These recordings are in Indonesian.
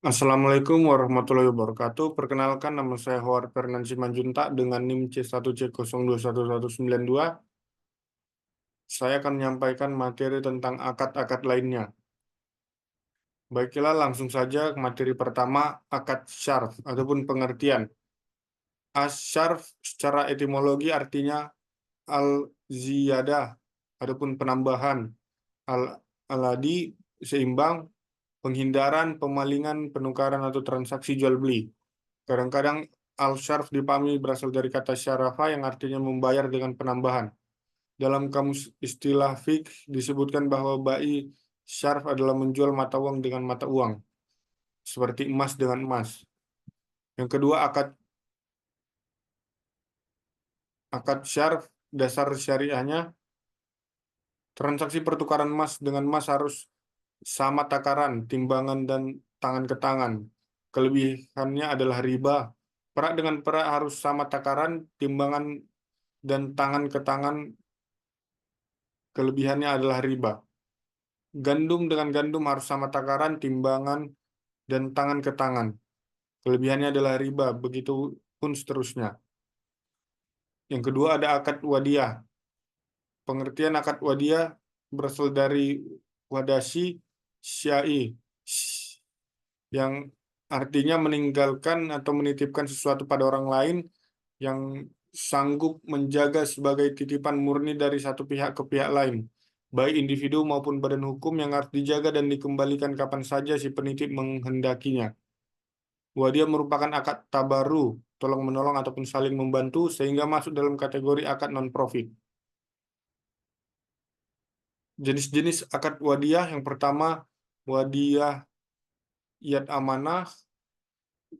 Assalamualaikum warahmatullahi wabarakatuh. Perkenalkan, nama saya Howard Fernand Simanjuntak dengan NIM C1C021192. Saya akan menyampaikan materi tentang akad-akad lainnya. Baiklah, langsung saja ke materi pertama, akad syarf ataupun pengertian. Asyarf secara etimologi artinya al-ziyadah ataupun penambahan, al-aladi seimbang, penghindaran, pemalingan, penukaran atau transaksi jual beli. Kadang-kadang al-syarf dipahami berasal dari kata syarafa yang artinya membayar dengan penambahan. Dalam kamus istilah fiqh disebutkan bahwa bai syarf adalah menjual mata uang dengan mata uang, seperti emas dengan emas. Yang kedua, akad syarf, dasar syariahnya, transaksi pertukaran emas dengan emas harus sama takaran, timbangan, dan tangan ke tangan. Kelebihannya adalah riba. Perak dengan perak harus sama takaran, timbangan, dan tangan ke tangan. Kelebihannya adalah riba. Gandum dengan gandum harus sama takaran, timbangan, dan tangan ke tangan. Kelebihannya adalah riba, begitu pun seterusnya. Yang kedua ada akad wadiah. Pengertian akad wadiah berasal dari wadasi syai, yang artinya meninggalkan atau menitipkan sesuatu pada orang lain yang sanggup menjaga sebagai titipan murni dari satu pihak ke pihak lain, baik individu maupun badan hukum yang harus dijaga dan dikembalikan kapan saja si penitip menghendakinya. Wadiah merupakan akad tabaru, tolong-menolong ataupun saling membantu, sehingga masuk dalam kategori akad non-profit. Jenis-jenis akad wadiah yang pertama, wadiah yad amanah.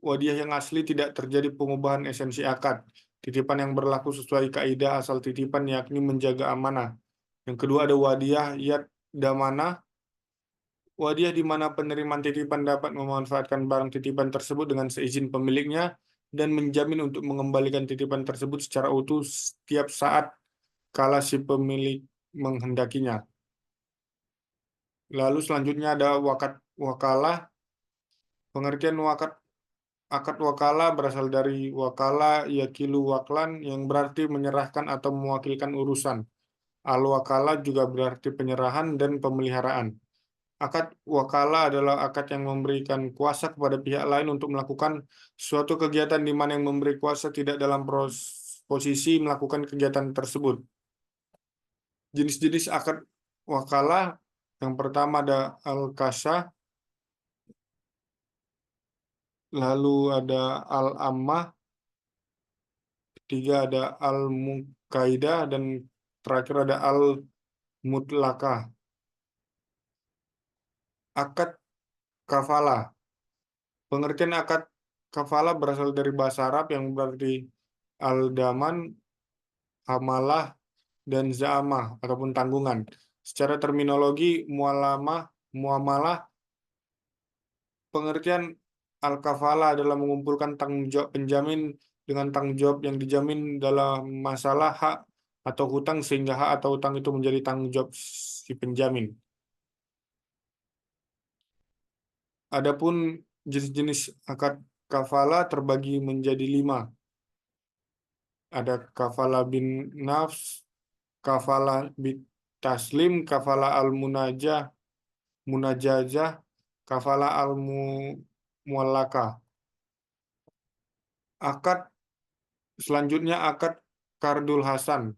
Wadiah yang asli tidak terjadi pengubahan esensi akad. Titipan yang berlaku sesuai kaidah asal titipan yakni menjaga amanah. Yang kedua ada wadiah yad damanah. Wadiah di mana penerimaan titipan dapat memanfaatkan barang titipan tersebut dengan seizin pemiliknya dan menjamin untuk mengembalikan titipan tersebut secara utuh setiap saat kala si pemilik menghendakinya. Lalu selanjutnya ada wakalah. Pengertian akad wakalah berasal dari wakala yakilu waklan yang berarti menyerahkan atau mewakilkan urusan. Al-wakala juga berarti penyerahan dan pemeliharaan. Akad wakala adalah akad yang memberikan kuasa kepada pihak lain untuk melakukan suatu kegiatan di mana yang memberi kuasa tidak dalam posisi melakukan kegiatan tersebut. Jenis-jenis akad wakala yang pertama ada al-kasah, lalu ada al-ammah, ketiga ada al-muqaidah, dan terakhir ada al-mutlakah. Akad kafalah. Pengertian akad kafalah berasal dari bahasa Arab yang berarti al-daman, hamalah, dan za'amah ataupun tanggungan. Secara terminologi muamalah, pengertian al-kafalah adalah mengumpulkan tanggung jawab penjamin dengan tanggung jawab yang dijamin dalam masalah hak atau hutang sehingga hak atau hutang itu menjadi tanggung jawab si penjamin. Adapun jenis-jenis akad kafalah terbagi menjadi 5. Ada kafalah bin nafs, kafalah bin taslim, kafalah munajazah, kafalah muallakah. Akad selanjutnya akad kardul hasan.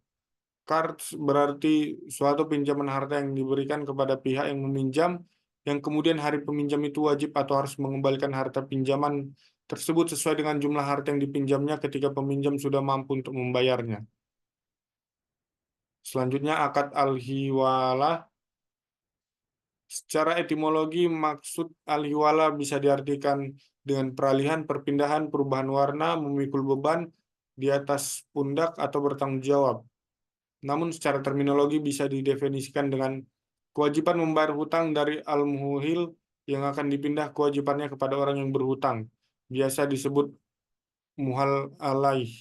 Kard berarti suatu pinjaman harta yang diberikan kepada pihak yang meminjam, yang kemudian hari peminjam itu wajib atau harus mengembalikan harta pinjaman tersebut sesuai dengan jumlah harta yang dipinjamnya ketika peminjam sudah mampu untuk membayarnya. Selanjutnya akad al-hiwalah. Secara etimologi, maksud al-hiwalah bisa diartikan dengan peralihan, perpindahan, perubahan warna, memikul beban di atas pundak, atau bertanggung jawab. Namun secara terminologi bisa didefinisikan dengan kewajiban membayar hutang dari al-muhil yang akan dipindah kewajibannya kepada orang yang berhutang. Biasa disebut muhal alaih.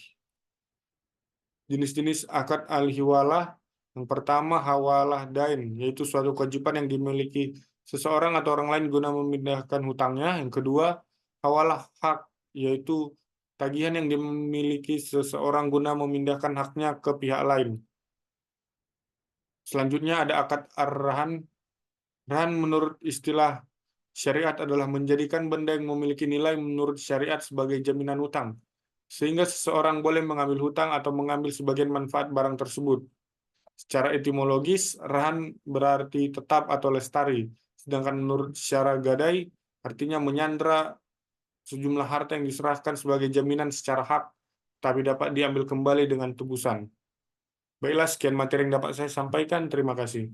Jenis-jenis akad al-hiwalah. Yang pertama, hawalah dain, yaitu suatu kewajiban yang dimiliki seseorang atau orang lain guna memindahkan hutangnya. Yang kedua, hawalah hak, yaitu tagihan yang dimiliki seseorang guna memindahkan haknya ke pihak lain. Selanjutnya ada akad ar-rahan. Rahan menurut istilah syariat adalah menjadikan benda yang memiliki nilai menurut syariat sebagai jaminan hutang, sehingga seseorang boleh mengambil hutang atau mengambil sebagian manfaat barang tersebut. Secara etimologis, rahan berarti tetap atau lestari, sedangkan menurut syara gadai artinya menyandra sejumlah harta yang diserahkan sebagai jaminan secara hak, tapi dapat diambil kembali dengan tebusan. Baiklah, sekian materi yang dapat saya sampaikan. Terima kasih.